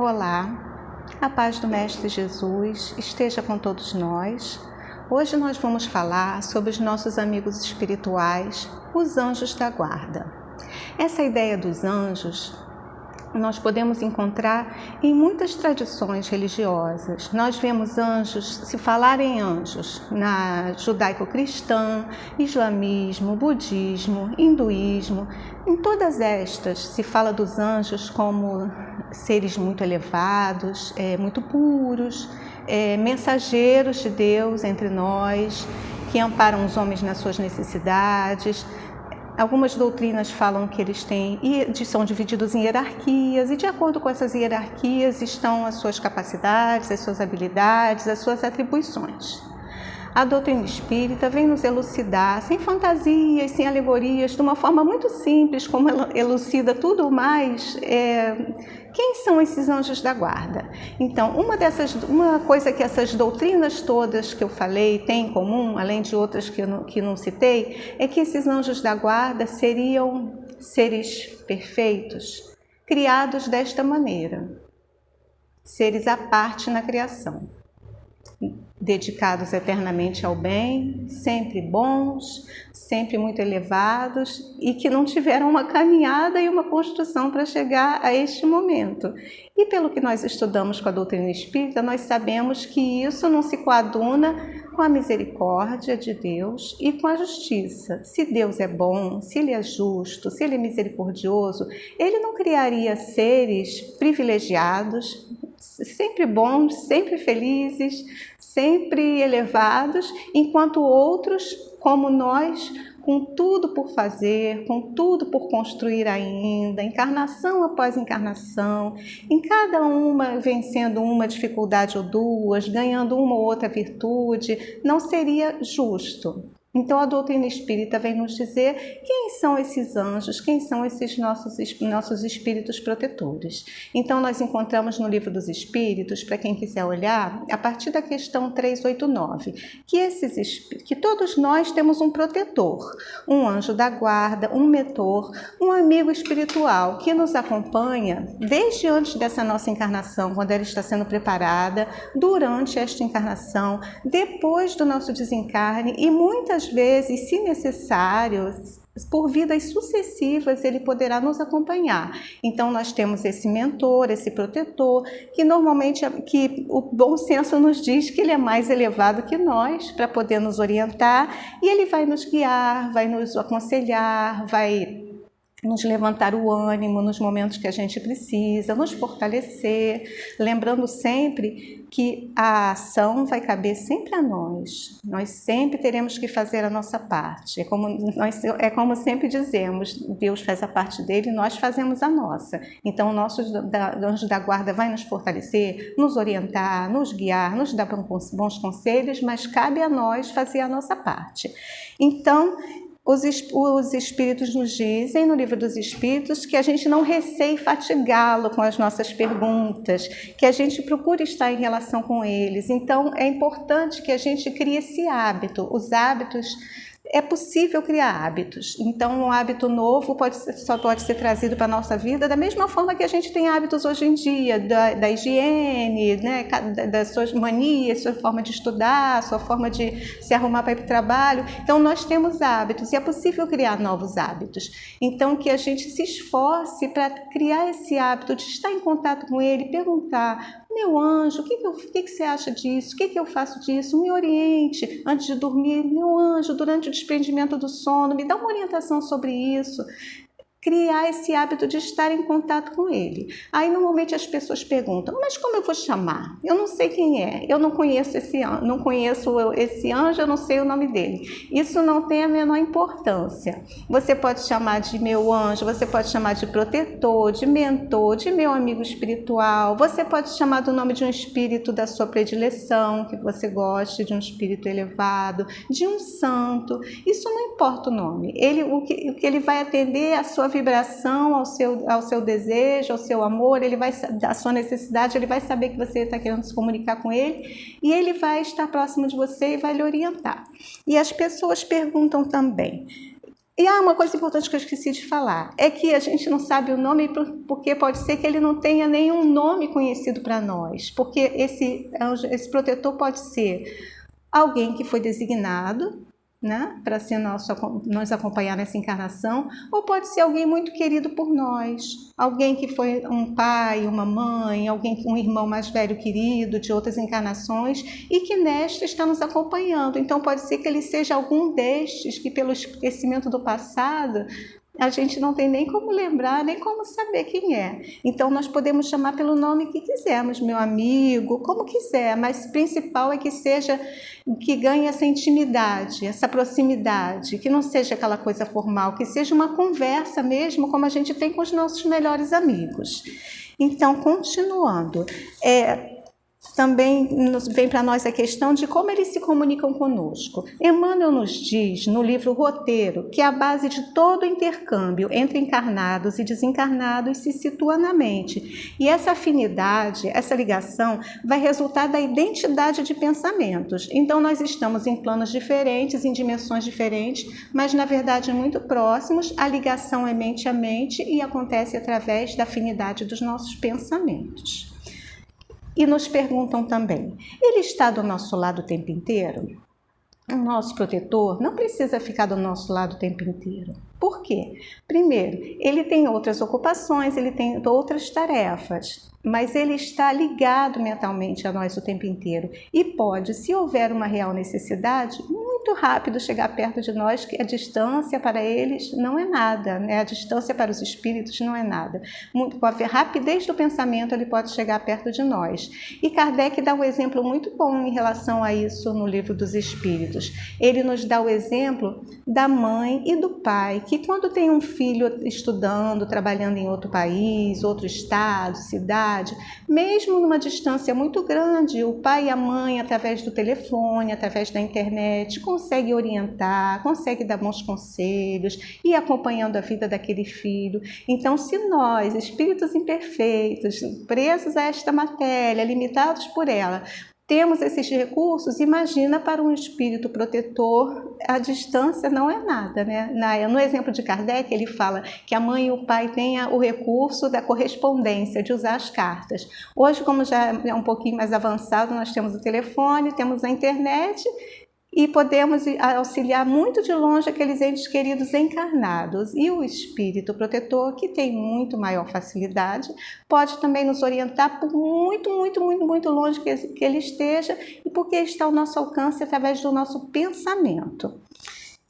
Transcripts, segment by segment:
Olá, a paz do Mestre Jesus esteja com todos nós. Hoje nós vamos falar sobre os nossos amigos espirituais, os anjos da guarda. Essa ideia dos anjos nós podemos encontrar em muitas tradições religiosas. Nós vemos anjos, se falar em anjos, na judaico-cristã, islamismo, budismo, hinduísmo. Em todas estas se fala dos anjos como seres muito elevados, muito puros, mensageiros de Deus entre nós, que amparam os homens nas suas necessidades. Algumas doutrinas falam que eles são divididos em hierarquias e de acordo com essas hierarquias estão as suas capacidades, as suas habilidades, as suas atribuições. A doutrina espírita vem nos elucidar, sem fantasias, sem alegorias, de uma forma muito simples, como ela elucida tudo mais, quem são esses anjos da guarda. Então, uma coisa que essas doutrinas todas que eu falei têm em comum, além de outras que não citei, é que esses anjos da guarda seriam seres perfeitos, criados desta maneira, seres à parte na criação, dedicados eternamente ao bem, sempre bons, sempre muito elevados e que não tiveram uma caminhada e uma construção para chegar a este momento. E pelo que nós estudamos com a doutrina espírita, nós sabemos que isso não se coaduna com a misericórdia de Deus e com a justiça. Se Deus é bom, se Ele é justo, se Ele é misericordioso, Ele não criaria seres privilegiados, sempre bons, sempre felizes, sempre elevados, enquanto outros, como nós, com tudo por fazer, com tudo por construir ainda, encarnação após encarnação, em cada uma vencendo uma dificuldade ou duas, ganhando uma ou outra virtude, não seria justo. Então a doutrina espírita vem nos dizer quem são esses anjos, quem são esses nossos espíritos protetores. Então nós encontramos no Livro dos Espíritos, para quem quiser olhar, a partir da questão 389, que todos nós temos um protetor, um anjo da guarda, um mentor, um amigo espiritual que nos acompanha desde antes dessa nossa encarnação, quando ela está sendo preparada, durante esta encarnação, depois do nosso desencarne e muitas vezes, se necessário, por vidas sucessivas, ele poderá nos acompanhar. Então, nós temos esse mentor, esse protetor, que normalmente que o bom senso nos diz que ele é mais elevado que nós, para poder nos orientar, e ele vai nos guiar, vai nos aconselhar, vai nos levantar o ânimo nos momentos que a gente precisa, nos fortalecer, lembrando sempre que a ação vai caber sempre a nós. Nós sempre teremos que fazer a nossa parte. É como sempre dizemos, Deus faz a parte dele e nós fazemos a nossa. Então o nosso anjo da guarda vai nos fortalecer, nos orientar, nos guiar, nos dar bons conselhos, mas cabe a nós fazer a nossa parte. Então, os Espíritos nos dizem, no Livro dos Espíritos, que a gente não receie fatigá-lo com as nossas perguntas, que a gente procure estar em relação com eles. Então, é importante que a gente crie esse hábito. Os hábitos, é possível criar hábitos. Então, um hábito novo só pode ser trazido para a nossa vida da mesma forma que a gente tem hábitos hoje em dia, da higiene, né, das suas manias, sua forma de estudar, sua forma de se arrumar para ir para o trabalho. Então, nós temos hábitos e é possível criar novos hábitos. Então, que a gente se esforce para criar esse hábito de estar em contato com ele, perguntar: meu anjo, o que você acha disso? O que eu faço disso? Me oriente antes de dormir. Meu anjo, durante o desprendimento do sono, me dá uma orientação sobre isso. Criar esse hábito de estar em contato com ele. Aí, normalmente, as pessoas perguntam: mas como eu vou chamar? Eu não sei quem é, eu não conheço esse anjo, eu não sei o nome dele. Isso não tem a menor importância. Você pode chamar de meu anjo, você pode chamar de protetor, de mentor, de meu amigo espiritual, você pode chamar do nome de um espírito da sua predileção, que você goste, de um espírito elevado, de um santo. Isso não importa o nome. O que ele vai atender é a sua vibração, ao seu desejo, ao seu amor, a sua necessidade, ele vai saber que você está querendo se comunicar com ele e ele vai estar próximo de você e vai lhe orientar. E as pessoas perguntam também: E há uma coisa importante que eu esqueci de falar, é que a gente não sabe o nome porque pode ser que ele não tenha nenhum nome conhecido para nós, porque esse protetor pode ser alguém que foi designado, né, para ser nos acompanhar nessa encarnação, ou pode ser alguém muito querido por nós, alguém que foi um pai, uma mãe, um irmão mais velho querido de outras encarnações e que nesta está nos acompanhando. Então pode ser que ele seja algum destes que pelo esquecimento do passado a gente não tem nem como lembrar, nem como saber quem é. Então nós podemos chamar pelo nome que quisermos, meu amigo, como quiser, mas o principal é que seja, que ganhe essa intimidade, essa proximidade, que não seja aquela coisa formal, que seja uma conversa mesmo, como a gente tem com os nossos melhores amigos. Então, continuando, também vem para nós a questão de como eles se comunicam conosco. Emmanuel nos diz, no livro Roteiro, que a base de todo o intercâmbio entre encarnados e desencarnados se situa na mente. E essa afinidade, essa ligação, vai resultar da identidade de pensamentos. Então, nós estamos em planos diferentes, em dimensões diferentes, mas, na verdade, muito próximos. A ligação é mente a mente e acontece através da afinidade dos nossos pensamentos. E nos perguntam também, ele está do nosso lado o tempo inteiro? O nosso protetor não precisa ficar do nosso lado o tempo inteiro. Por quê? Primeiro, ele tem outras ocupações, ele tem outras tarefas, mas ele está ligado mentalmente a nós o tempo inteiro e pode, se houver uma real necessidade, muito rápido chegar perto de nós, que a distância para eles não é nada, né? A distância para os espíritos não é nada. Com a rapidez do pensamento, ele pode chegar perto de nós. E Kardec dá um exemplo muito bom em relação a isso no Livro dos Espíritos. Ele nos dá o exemplo da mãe e do pai, que quando tem um filho estudando, trabalhando em outro país, outro estado, cidade, mesmo numa distância muito grande, o pai e a mãe, através do telefone, através da internet, consegue orientar, consegue dar bons conselhos e acompanhando a vida daquele filho. Então, se nós, espíritos imperfeitos, presos a esta matéria, limitados por ela, temos esses recursos, imagina para um espírito protetor, a distância não é nada, né? No exemplo de Kardec, ele fala que a mãe e o pai têm o recurso da correspondência, de usar as cartas. Hoje, como já é um pouquinho mais avançado, nós temos o telefone, temos a internet e podemos auxiliar muito de longe aqueles entes queridos encarnados. E o espírito protetor, que tem muito maior facilidade, pode também nos orientar por muito longe que ele esteja e porque está ao nosso alcance através do nosso pensamento.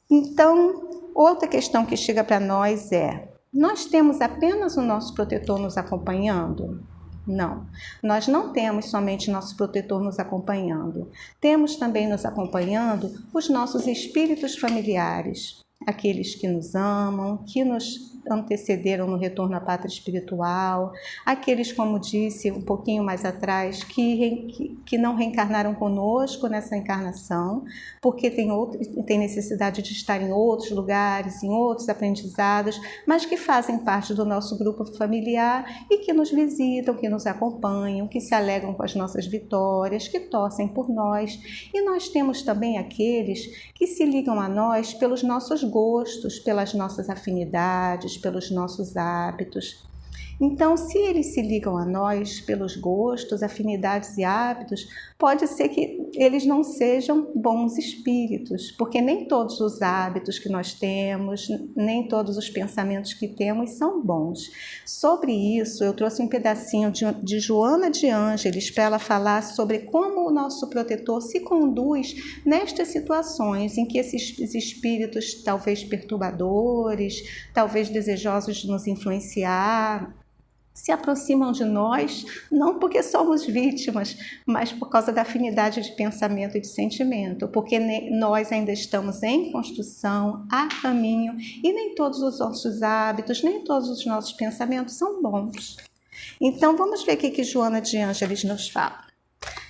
Então, outra questão que chega para nós é: nós temos apenas o nosso protetor nos acompanhando? Não, nós não temos somente nosso protetor nos acompanhando. Temos também nos acompanhando os nossos espíritos familiares, aqueles que nos amam, que nos antecederam no retorno à pátria espiritual, aqueles, como disse um pouquinho mais atrás, que não reencarnaram conosco nessa encarnação, porque tem necessidade de estar em outros lugares, em outros aprendizados, mas que fazem parte do nosso grupo familiar e que nos visitam, que nos acompanham, que se alegram com as nossas vitórias, que torcem por nós. E nós temos também aqueles que se ligam a nós pelos nossos gostos, pelas nossas afinidades, pelos nossos hábitos. Então, se eles se ligam a nós pelos gostos, afinidades e hábitos, pode ser que eles não sejam bons espíritos, porque nem todos os hábitos que nós temos, nem todos os pensamentos que temos são bons. Sobre isso, eu trouxe um pedacinho de Joana de Ângeles para ela falar sobre como o nosso protetor se conduz nestas situações em que esses espíritos, talvez perturbadores, talvez desejosos de nos influenciar, se aproximam de nós, não porque somos vítimas, mas por causa da afinidade de pensamento e de sentimento, porque nós ainda estamos em construção, a caminho, e nem todos os nossos hábitos, nem todos os nossos pensamentos são bons. Então, vamos ver o que Joana de Ângeles nos fala.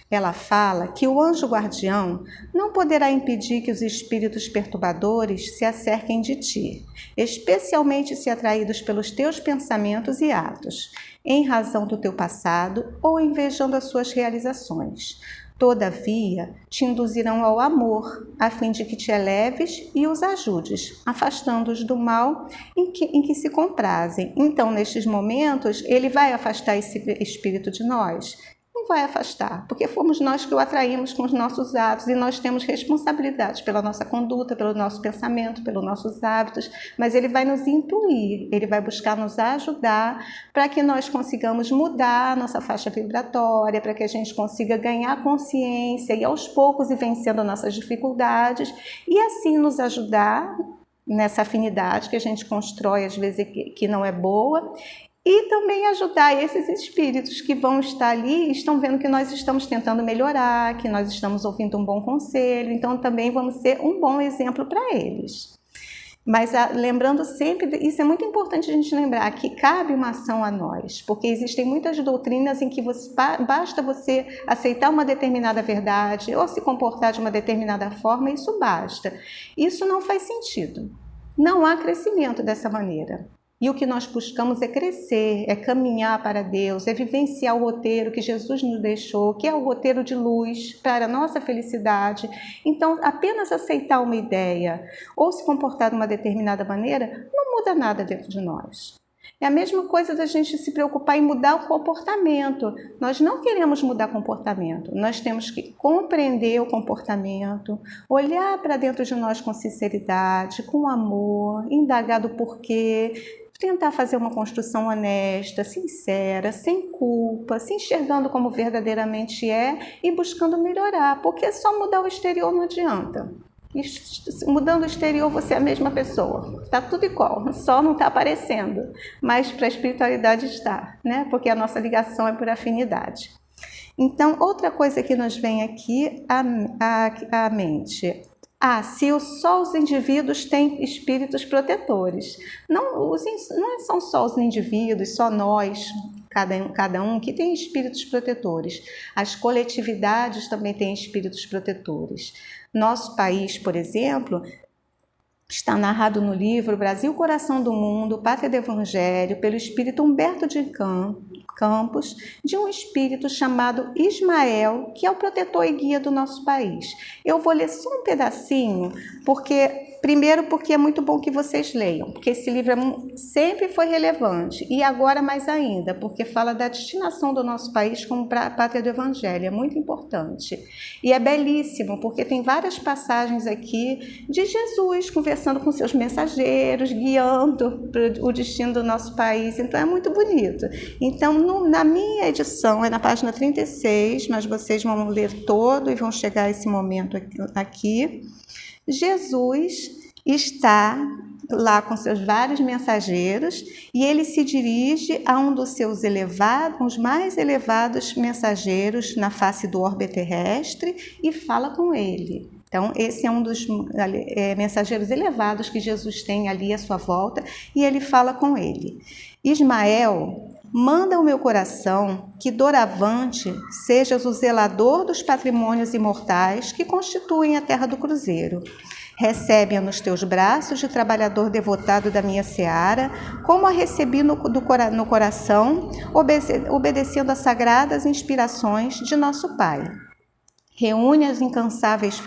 Ela fala que o anjo guardião não poderá impedir que os espíritos perturbadores se acerquem de ti, especialmente se atraídos pelos teus pensamentos e atos, em razão do teu passado ou invejando as suas realizações. Todavia, te induzirão ao amor, a fim de que te eleves e os ajudes, afastando-os do mal em que se comprazem. Então, nestes momentos, ele vai afastar esse espírito de nós? Não vai afastar, porque fomos nós que o atraímos com os nossos atos e nós temos responsabilidade pela nossa conduta, pelo nosso pensamento, pelos nossos hábitos, mas ele vai nos intuir, ele vai buscar nos ajudar para que nós consigamos mudar a nossa faixa vibratória, para que a gente consiga ganhar consciência e aos poucos ir vencendo nossas dificuldades e assim nos ajudar nessa afinidade que a gente constrói às vezes que não é boa. E também ajudar esses espíritos que vão estar ali, estão vendo que nós estamos tentando melhorar, que nós estamos ouvindo um bom conselho, então também vamos ser um bom exemplo para eles. Mas lembrando sempre, isso é muito importante a gente lembrar, que cabe uma ação a nós, porque existem muitas doutrinas em que basta você aceitar uma determinada verdade ou se comportar de uma determinada forma, isso basta. Isso não faz sentido. Não há crescimento dessa maneira. E o que nós buscamos é crescer, é caminhar para Deus, é vivenciar o roteiro que Jesus nos deixou, que é o roteiro de luz para a nossa felicidade. Então, apenas aceitar uma ideia ou se comportar de uma determinada maneira não muda nada dentro de nós. É a mesma coisa da gente se preocupar em mudar o comportamento. Nós não queremos mudar comportamento, nós temos que compreender o comportamento, olhar para dentro de nós com sinceridade, com amor, indagar do porquê, tentar fazer uma construção honesta, sincera, sem culpa, se enxergando como verdadeiramente é e buscando melhorar, porque só mudar o exterior não adianta. Mudando o exterior, você é a mesma pessoa, está tudo igual, só não está aparecendo, mas para a espiritualidade está, né? Porque a nossa ligação é por afinidade. Então, outra coisa que nos vem aqui à mente: se só os indivíduos têm espíritos protetores. Não são só os indivíduos, só nós, cada um que tem espíritos protetores. As coletividades também têm espíritos protetores. Nosso país, por exemplo, está narrado no livro Brasil, Coração do Mundo, Pátria do Evangelho, pelo espírito Humberto de Campos, de um espírito chamado Ismael, que é o protetor e guia do nosso país. Eu vou ler só um pedacinho, primeiro porque é muito bom que vocês leiam, porque esse livro sempre foi relevante, e agora mais ainda, porque fala da destinação do nosso país como Pátria do Evangelho, é muito importante. E é belíssimo, porque tem várias passagens aqui de Jesus conversando com seus mensageiros, guiando o destino do nosso país, então é muito bonito. Então, na minha edição, é na página 36, mas vocês vão ler todo e vão chegar a esse momento aqui. Jesus está lá com seus vários mensageiros e ele se dirige a um dos seus os mais elevados mensageiros na face do orbe terrestre e fala com ele. Então, esse é um dos mensageiros elevados que Jesus tem ali à sua volta e ele fala com ele. Ismael, manda ao meu coração que doravante sejas o zelador dos patrimônios imortais que constituem a terra do cruzeiro. Recebe-a nos teus braços de trabalhador devotado da minha seara, como a recebi no coração, obedecendo às sagradas inspirações de nosso Pai. Reúne as incansáveis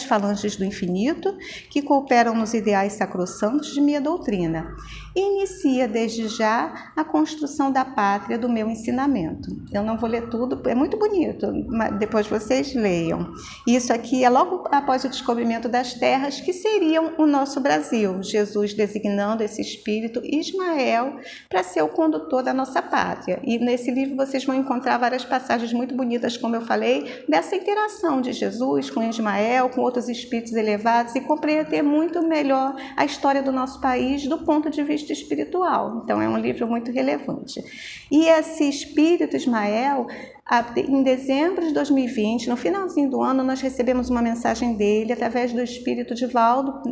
falanges do infinito que cooperam nos ideais sacrossantos de minha doutrina e inicia desde já a construção da pátria do meu ensinamento. Eu não vou ler tudo, é muito bonito, mas depois vocês leiam. Isso aqui é logo após o descobrimento das terras que seriam o nosso Brasil, Jesus designando esse espírito Ismael para ser o condutor da nossa pátria. E nesse livro vocês vão encontrar várias passagens muito bonitas, como eu falei, dessa interação de Jesus com Ismael, com outros espíritos elevados e compreender muito melhor a história do nosso país do ponto de vista espiritual. Então é um livro muito relevante. E esse espírito Ismael, em dezembro de 2020, no finalzinho do ano, nós recebemos uma mensagem dele através do espírito Divaldo,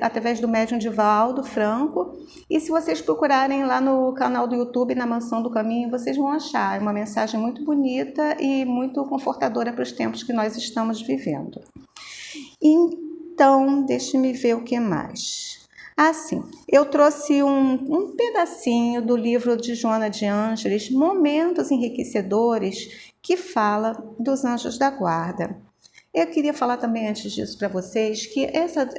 através do médium Divaldo Franco, e se vocês procurarem lá no canal do YouTube, na Mansão do Caminho, vocês vão achar. É uma mensagem muito bonita e muito confortadora para os tempos que nós estamos vivendo. Então, deixe-me ver o que mais. Assim, eu trouxe um pedacinho do livro de Joana de Ângeles, Momentos Enriquecedores, que fala dos anjos da guarda. Eu queria falar também antes disso para vocês que essa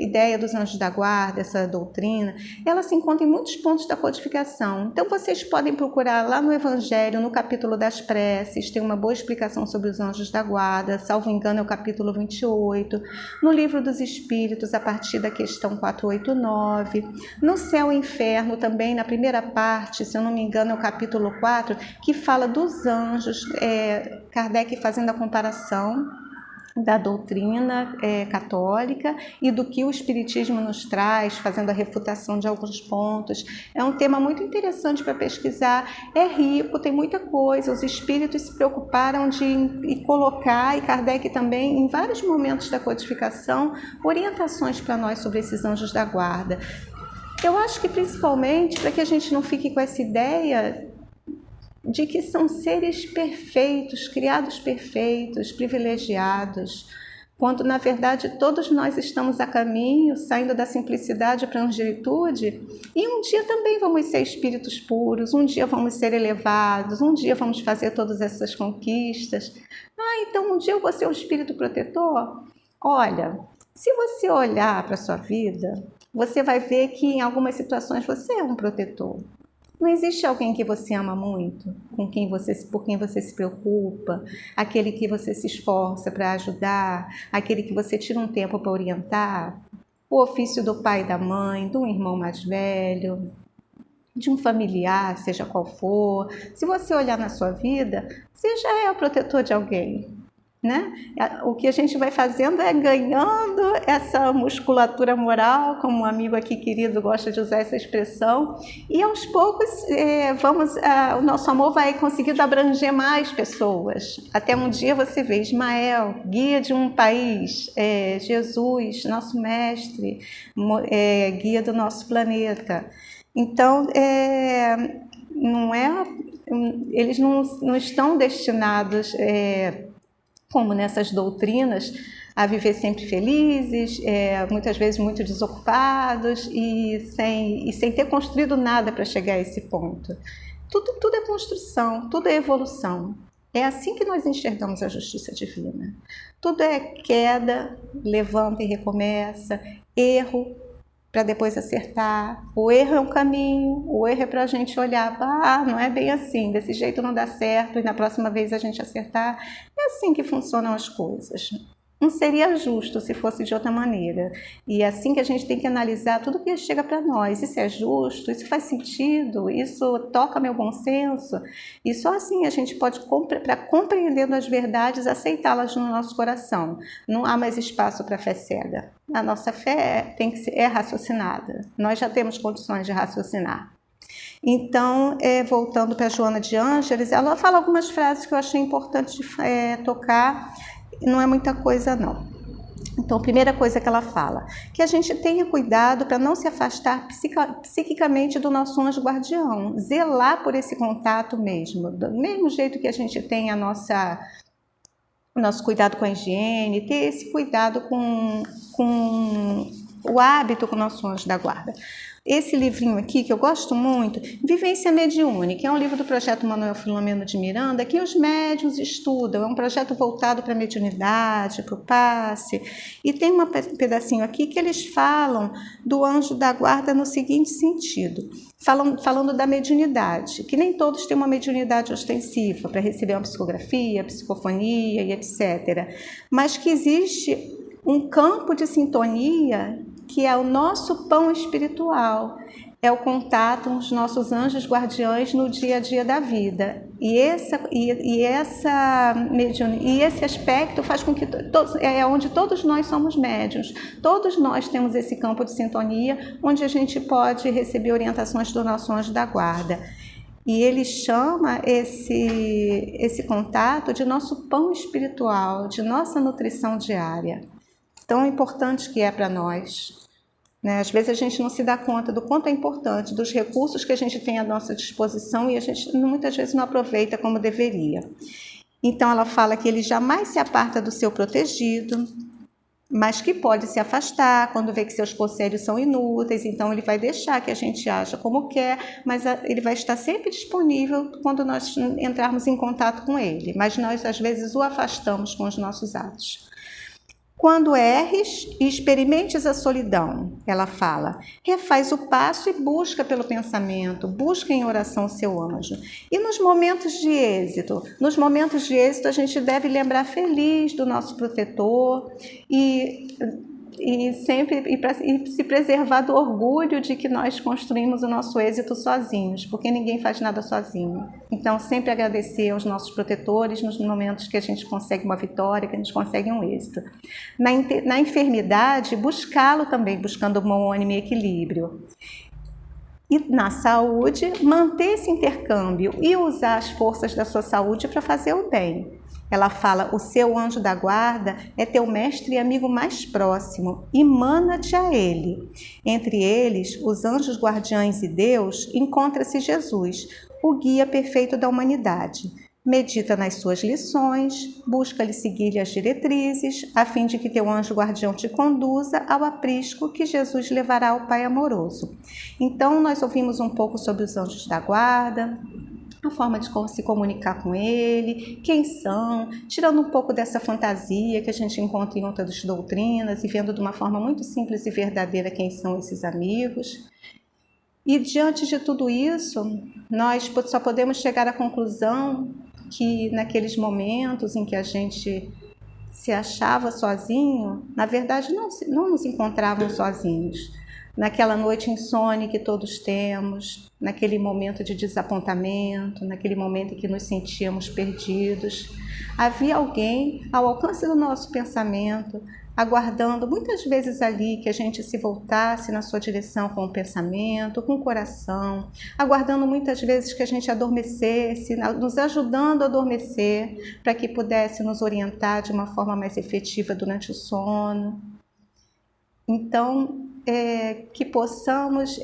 ideia dos anjos da guarda, essa doutrina, ela se encontra em muitos pontos da codificação. Então vocês podem procurar lá no Evangelho, no capítulo das preces, tem uma boa explicação sobre os anjos da guarda, salvo engano é o capítulo 28, no Livro dos Espíritos, a partir da questão 489, no Céu e Inferno também, na primeira parte, se eu não me engano é o capítulo 4, que fala dos anjos, Kardec fazendo a comparação da doutrina católica e do que o Espiritismo nos traz, fazendo a refutação de alguns pontos. É um tema muito interessante para pesquisar, é rico, tem muita coisa, os espíritos se preocuparam de colocar, e Kardec também, em vários momentos da codificação, orientações para nós sobre esses anjos da guarda. Eu acho que principalmente para que a gente não fique com essa ideia de que são seres perfeitos, criados perfeitos, privilegiados, quando na verdade todos nós estamos a caminho, saindo da simplicidade para a angelitude, e um dia também vamos ser espíritos puros, um dia vamos ser elevados, um dia vamos fazer todas essas conquistas. Então um dia eu vou ser um espírito protetor? Olha, se você olhar para a sua vida, você vai ver que em algumas situações você é um protetor. Não existe alguém que você ama muito, por quem você se preocupa, aquele que você se esforça para ajudar, aquele que você tira um tempo para orientar, o ofício do pai e da mãe, de um irmão mais velho, de um familiar, seja qual for. Se você olhar na sua vida, você já é o protetor de alguém, né? O que a gente vai fazendo é ganhando essa musculatura moral, como um amigo aqui querido gosta de usar essa expressão, e aos poucos o nosso amor vai conseguindo abranger mais pessoas, até um dia você vê Ismael, guia de um país, Jesus, nosso mestre, guia do nosso planeta. Então, eles não estão destinados, como nessas doutrinas, a viver sempre felizes, muitas vezes muito desocupados e sem ter construído nada para chegar a esse ponto. Tudo é construção, tudo é evolução. É assim que nós enxergamos a justiça divina. Tudo é queda, levanta e recomeça, erro, para depois acertar. O erro é um caminho, o erro é para a gente olhar, não é bem assim, desse jeito não dá certo, e na próxima vez a gente acertar. É assim que funcionam as coisas. Não seria justo se fosse de outra maneira. E é assim que a gente tem que analisar tudo que chega para nós. Isso é justo? Isso faz sentido? Isso toca meu bom senso? E só assim a gente pode, para compreendendo as verdades, aceitá-las no nosso coração. Não há mais espaço para fé cega. A nossa fé é raciocinada. Nós já temos condições de raciocinar. Então, voltando para Joana de Ângeles, ela fala algumas frases que eu achei importante tocar. Não é muita coisa, não. Então, a primeira coisa que ela fala, que a gente tenha cuidado para não se afastar psiquicamente do nosso anjo guardião, zelar por esse contato mesmo, do mesmo jeito que a gente tem o nosso cuidado com a higiene, ter esse cuidado com o hábito com o nosso anjo da guarda. Esse livrinho aqui, que eu gosto muito, Vivência Mediúnica, é um livro do projeto Manuel Filomeno de Miranda, que os médiuns estudam, é um projeto voltado para a mediunidade, para o passe, e tem um pedacinho aqui que eles falam do anjo da guarda no seguinte sentido, falando da mediunidade, que nem todos têm uma mediunidade ostensiva para receber uma psicografia, psicofonia e etc., mas que existe um campo de sintonia que é o nosso pão espiritual, é o contato com os nossos anjos guardiães no dia a dia da vida. E esse aspecto faz com que onde todos nós somos médiuns, todos nós temos esse campo de sintonia onde a gente pode receber orientações do nosso anjo da guarda. E ele chama esse contato de nosso pão espiritual, de nossa nutrição diária. Tão importante que é para nós. Né? Às vezes a gente não se dá conta do quanto é importante, dos recursos que a gente tem à nossa disposição e a gente muitas vezes não aproveita como deveria. Então ela fala que ele jamais se aparta do seu protegido, mas que pode se afastar quando vê que seus conselhos são inúteis, então ele vai deixar que a gente aja como quer, mas ele vai estar sempre disponível quando nós entrarmos em contato com ele, mas nós às vezes o afastamos com os nossos atos. Quando erres e experimentes a solidão, ela fala, refaz o passo e busca pelo pensamento, busca em oração o seu anjo. E nos momentos de êxito a gente deve lembrar feliz do nosso protetor e sempre se preservar do orgulho de que nós construímos o nosso êxito sozinhos, porque ninguém faz nada sozinho. Então, sempre agradecer aos nossos protetores nos momentos que a gente consegue uma vitória, que a gente consegue um êxito. Na enfermidade, buscá-lo também, buscando bom ânimo e equilíbrio. E na saúde, manter esse intercâmbio e usar as forças da sua saúde para fazer o bem. Ela fala, o seu anjo da guarda é teu mestre e amigo mais próximo, emana-te a ele. Entre eles, os anjos guardiães e Deus, encontra-se Jesus, o guia perfeito da humanidade. Medita nas suas lições, busca-lhe seguir as diretrizes, a fim de que teu anjo guardião te conduza ao aprisco que Jesus levará ao Pai amoroso. Então, nós ouvimos um pouco sobre os anjos da guarda, a forma de como se comunicar com ele, quem são, tirando um pouco dessa fantasia que a gente encontra em outras doutrinas e vendo de uma forma muito simples e verdadeira quem são esses amigos. E diante de tudo isso, nós só podemos chegar à conclusão que naqueles momentos em que a gente se achava sozinho, na verdade não nos encontravam sozinhos. Naquela noite insone que todos temos, naquele momento de desapontamento, naquele momento em que nos sentíamos perdidos, havia alguém ao alcance do nosso pensamento, aguardando muitas vezes ali que a gente se voltasse na sua direção com o pensamento, com o coração, aguardando muitas vezes que a gente adormecesse, nos ajudando a adormecer, para que pudesse nos orientar de uma forma mais efetiva durante o sono. Então, que possamos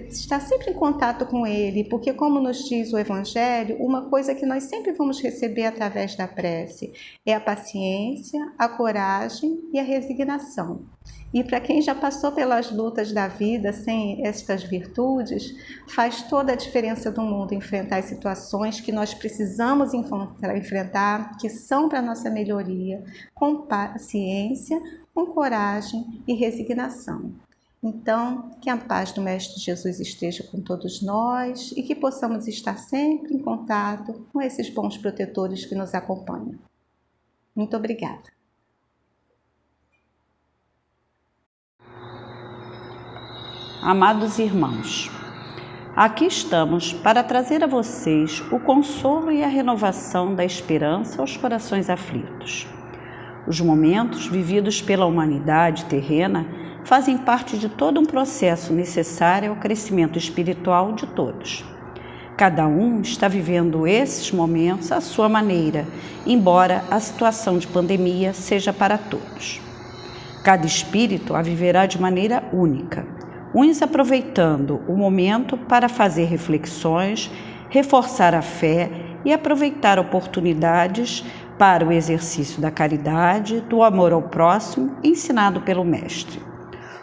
estar sempre em contato com Ele, porque como nos diz o Evangelho, uma coisa que nós sempre vamos receber através da prece é a paciência, a coragem e a resignação. E para quem já passou pelas lutas da vida sem estas virtudes, faz toda a diferença do mundo enfrentar as situações que nós precisamos enfrentar, que são para a nossa melhoria, com paciência, com coragem e resignação. Então, que a paz do Mestre Jesus esteja com todos nós e que possamos estar sempre em contato com esses bons protetores que nos acompanham. Muito obrigada. Amados irmãos, aqui estamos para trazer a vocês o consolo e a renovação da esperança aos corações aflitos. Os momentos vividos pela humanidade terrena fazem parte de todo um processo necessário ao crescimento espiritual de todos. Cada um está vivendo esses momentos à sua maneira, embora a situação de pandemia seja para todos. Cada espírito a viverá de maneira única, uns aproveitando o momento para fazer reflexões, reforçar a fé e aproveitar oportunidades para o exercício da caridade, do amor ao próximo, ensinado pelo Mestre.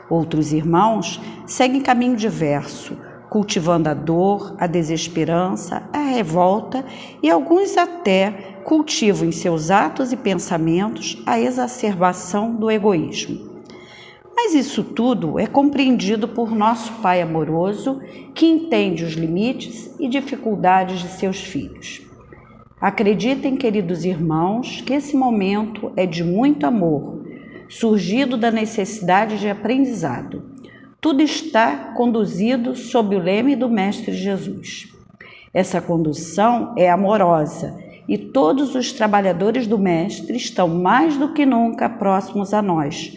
Outros irmãos seguem caminho diverso, cultivando a dor, a desesperança, a revolta e alguns até cultivam em seus atos e pensamentos a exacerbação do egoísmo. Mas isso tudo é compreendido por nosso Pai amoroso, que entende os limites e dificuldades de seus filhos. Acreditem, queridos irmãos, que esse momento é de muito amor, surgido da necessidade de aprendizado. Tudo está conduzido sob o leme do Mestre Jesus. Essa condução é amorosa e todos os trabalhadores do Mestre estão mais do que nunca próximos a nós.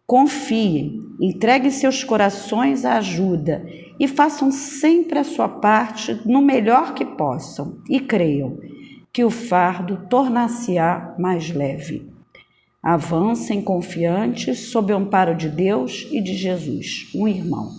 Confiem, entreguem seus corações à ajuda e façam sempre a sua parte no melhor que possam e creiam que o fardo tornar-se-á mais leve. Avancem confiantes sob o amparo de Deus e de Jesus, um irmão.